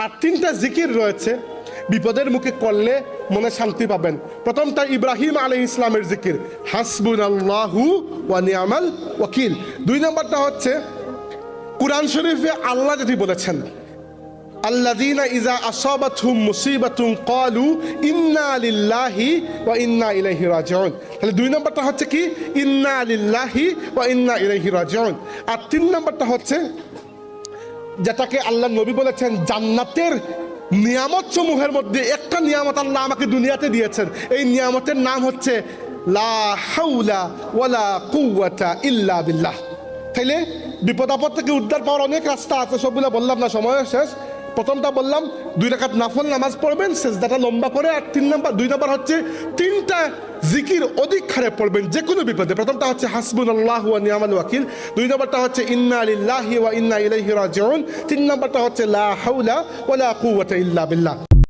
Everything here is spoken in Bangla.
আর তিনটা জিকির রয়েছে বিপদের মুখে করলে মনে শান্তি পাবেন। প্রথমটা ইব্রাহিম আলাইহিস ইসলামের জিকির, হাসবুনাল্লাহু ওয়া নি'মাল ওয়াকিল। 2 নম্বরটা হচ্ছে কুরআন শরীফে আল্লাহ যেটি বলেছেন, আল্লাযীনা ইযা আসাবাতহুম মুসিবাতুন ক্বালু ইন্না লিল্লাহি ওয়া ইন্না ইলাইহি রাজিউন। তাহলে 2 নম্বরটা হচ্ছে কি, ইন্না লিল্লাহি ওয়া ইন্না ইলাইহি রাজিউন। আর 3 নম্বরটা হচ্ছে যেটাকে আল্লাহ নবী বলেছেন জান্নাতের নিয়ামত সমূহের মধ্যে একটা নিয়ামত আল্লাহ আমাকে দুনিয়াতে দিয়েছেন, এই নিয়ামতের নাম হচ্ছে লা হাওলা ওয়ালা কুওয়াতা ইল্লা বিল্লাহ। তাইলে বিপদ আপদ থেকে উদ্ধার পাওয়ার অনেক রাস্তা আছে, সবগুলো বললাম না, সময় শেষ। প্রথমটা বললাম 2 রাকাত নফল নামাজ পড়বেন, সেজদাটা লম্বা করে। আর 2 নম্বর হচ্ছে 3টা জিকির অধিক হারে পড়বেন যে কোনো বিপদে। প্রথমটা হচ্ছে হাসবুনাল্লাহু ওয়া নি'মাল ওয়াকিল, 2 নম্বরটা হচ্ছে ইন্না লিল্লাহি ওয়া ইন্না ইলাইহি রাজিউন, 3 নম্বরটা হচ্ছে লা হাওলা ওয়ালা কুওয়াতা ইল্লা বিল্লাহ।